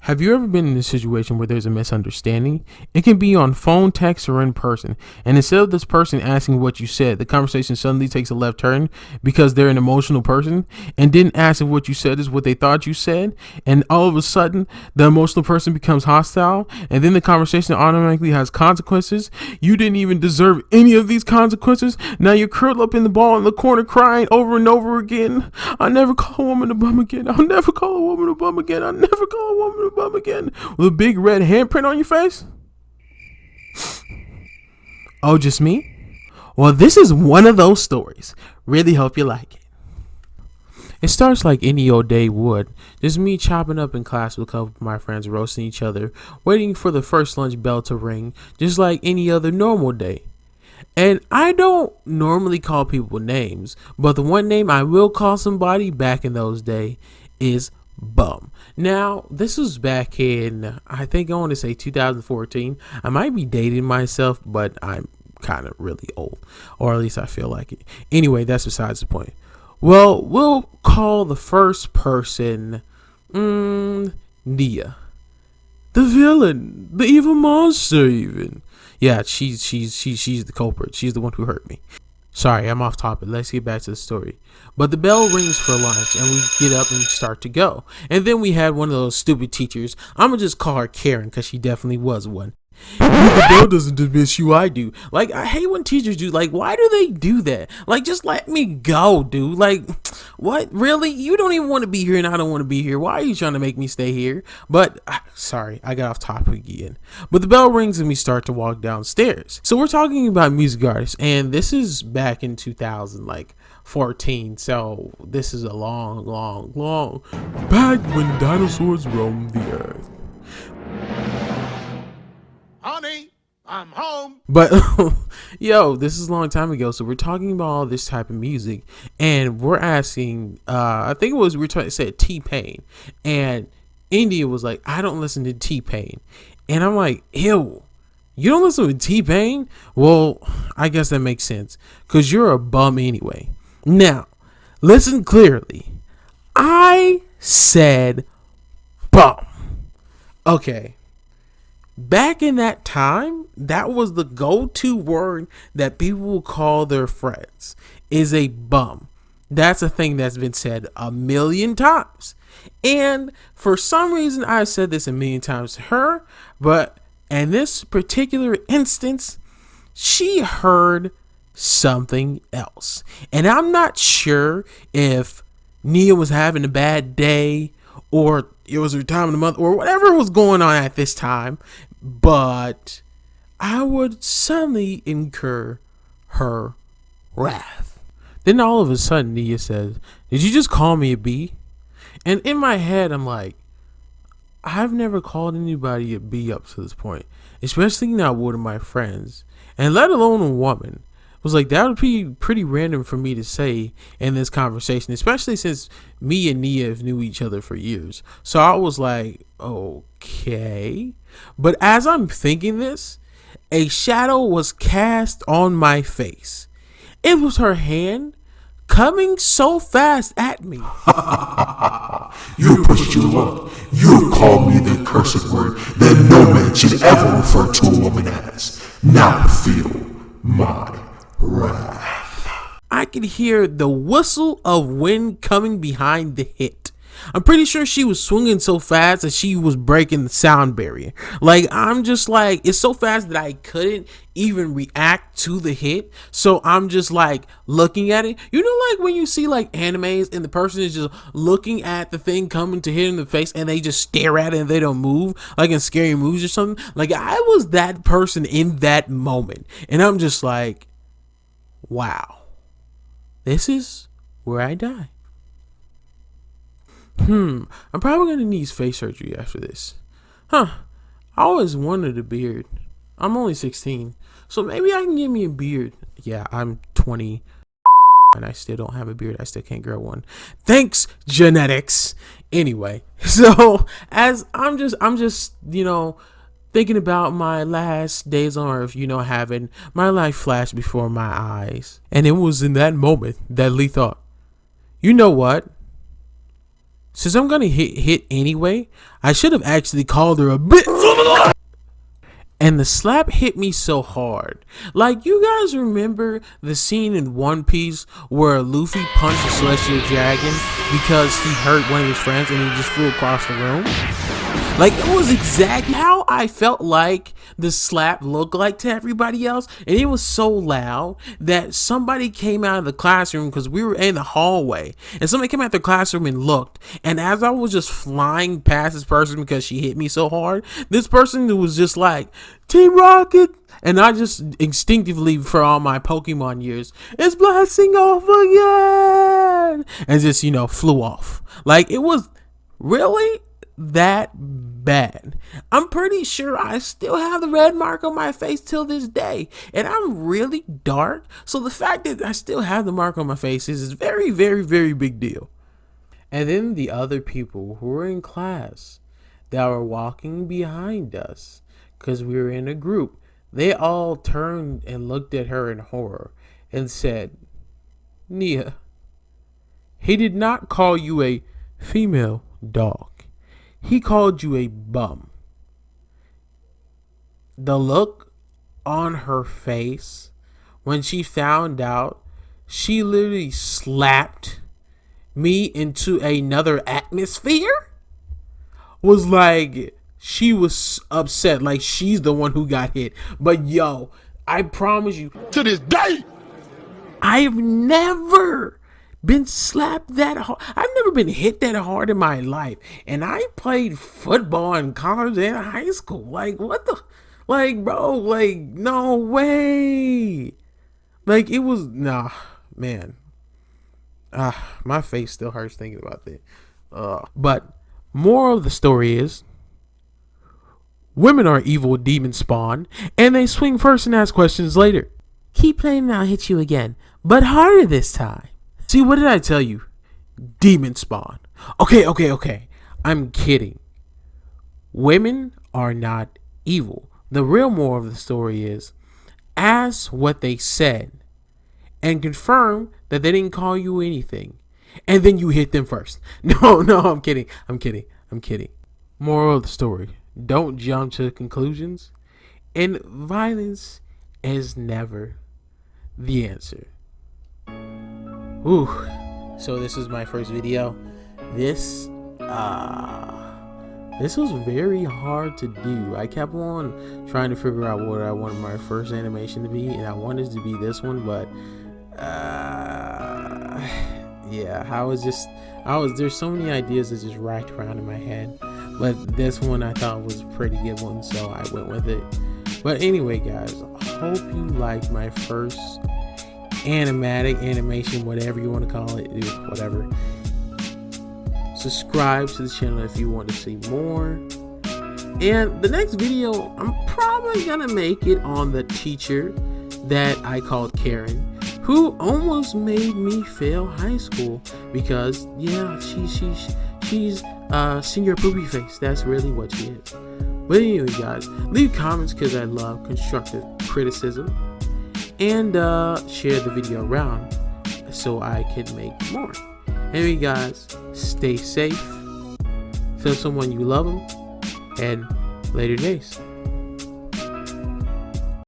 Have you ever been in a situation where there's a misunderstanding? It can be on phone, text, or in person. And instead of this person asking what you said, the conversation suddenly takes a left turn because they're an emotional person and didn't ask if what you said is what they thought you said. And all of a sudden, the emotional person becomes hostile. And then the conversation automatically has consequences. You didn't even deserve any of these consequences. Now you're curled up in the ball in the corner crying over and over again. I'll never call a woman a bum again. I'll never call a woman a bum again. I'll never call a woman a bum again, with a big red handprint on your face. Oh, just me? Well, this is one of those stories. Really hope you like it. It starts like any old day would. Just me chopping up in class with a couple of my friends, roasting each other, waiting for the first lunch bell to ring, just like any other normal day. And I don't normally call people names, but the one name I will call somebody back in those days is bum. Now, this was back in, I think I want to say 2014. I might be dating myself, but I'm kind of really old, or at least I feel like it. Anyway, that's besides the point. Well, we'll call the first person Nia. The villain, the evil monster even. Yeah, she's the culprit. She's the one who hurt me. Sorry, I'm off topic. Let's get back to the story. But the bell rings for lunch and we get up and start to go. And then we had one of those stupid teachers. I'm going to just call her Karen because she definitely was one. The bell doesn't dismiss you, I do. Like, I hate when teachers do. Like, why do they do that? Like, just let me go, dude. Like, what? Really? You don't even want to be here and I don't want to be here. Why are you trying to make me stay here? But, sorry, I got off topic again. But the bell rings and we start to walk downstairs. So we're talking about music artists. And this is back in 2014. So this is a long back when dinosaurs roamed the earth. Honey, I'm home. But yo, this is a long time ago. So we're talking about all this type of music, and we're asking. I think it was we said T-Pain, and India was like, "I don't listen to T-Pain," and I'm like, "Ew, you don't listen to T-Pain?" Well, I guess that makes sense because you're a bum anyway. Now, listen clearly. I said bum. Okay. Back in that time, that was the go-to word that people will call their friends, is a bum. That's a thing that's been said a million times. And for some reason, I said this a million times to her, but in this particular instance, she heard something else. And I'm not sure if Nia was having a bad day or it was her time of the month or whatever was going on at this time, but I would suddenly incur her wrath. Then all of a sudden Nia says, "Did you just call me a B?" And in my head I'm like, I've never called anybody a B up to this point, especially not one of my friends, and let alone a woman. Was like, that would be pretty random for me to say in this conversation, especially since me and Nia have knew each other for years. So I was like, okay. But as I'm thinking this, a shadow was cast on my face. It was her hand coming so fast at me. You pushed your luck. You called me the cursed word that no man should ever refer to a woman as. Now feel my wrath. I could hear the whistle of wind coming behind the hit. I'm pretty sure she was swinging so fast that she was breaking the sound barrier. Like, I'm just like, it's so fast that I couldn't even react to the hit. So I'm just like looking at it. You know, like when you see like animes and the person is just looking at the thing coming to hit in the face and they just stare at it and they don't move, like in Scary Movies or something. Like, I was that person in that moment. And I'm just like, wow, this is where I die. I'm probably gonna need face surgery after this. I always wanted a beard. I'm only 16, so maybe I can get me a beard. Yeah, I'm 20 and I still don't have a beard. I still can't grow one. Thanks, genetics. Anyway, so as I'm just thinking about my last days on earth, having my life flash before my eyes. And it was in that moment that Lee thought, you know what? Since I'm gonna hit anyway, I should have actually called her a bitch. And the slap hit me so hard. Like, you guys remember the scene in One Piece where Luffy punched the Celestial Dragon because he hurt one of his friends and he just flew across the room? Like, it was exactly how I felt like the slap looked like to everybody else. And it was so loud that somebody came out of the classroom, because we were in the hallway, and somebody came out of the classroom and looked. And as I was just flying past this person because she hit me so hard, this person was just like, Team Rocket. And I just instinctively, for all my Pokemon years, it's blasting off again. And just, flew off. Like, it was really that bad. I'm pretty sure I still have the red mark on my face till this day, and I'm really dark, so the fact that I still have the mark on my face is very, very, very big deal. And then the other people who were in class that were walking behind us, because we were in a group, they all turned and looked at her in horror and said, Nia, he did not call you a female dog. He called you a bum. The look on her face when she found out, she literally slapped me into another atmosphere, was like, she was upset, like she's the one who got hit. But yo, I promise you, To this day, I've never been slapped that hard. I've never been hit that hard in my life. And I played football in college and high school. Like, what the? Like, bro, like, no way. Like, it was, nah, man. My face still hurts thinking about that. But moral of the story is, women are evil demon spawn, and they swing first and ask questions later. Keep playing and I'll hit you again, but harder this time. See, what did I tell you? Demon spawn. Okay. I'm kidding. Women are not evil. The real moral of the story is, ask what they said and confirm that they didn't call you anything. And then you hit them first. No, I'm kidding. Moral of the story, don't jump to conclusions. And violence is never the answer. Ooh, so this is my first video. This was very hard to do. I kept on trying to figure out what I wanted my first animation to be, and I wanted it to be this one, but yeah, there's so many ideas that just racked around in my head, but this one I thought was a pretty good one, so I went with it. But anyway, guys, I hope you liked my first animation, whatever you want to call it, whatever. Subscribe to the channel if you want to see more. And the next video, I'm probably gonna make it on the teacher that I called Karen, who almost made me fail high school because, yeah, she's senior poopy face. That's really what she is. But anyway, guys, leave comments because I love constructive criticism. And share the video around so I can make more. Anyway, guys, stay safe. Tell someone you love them. And later days.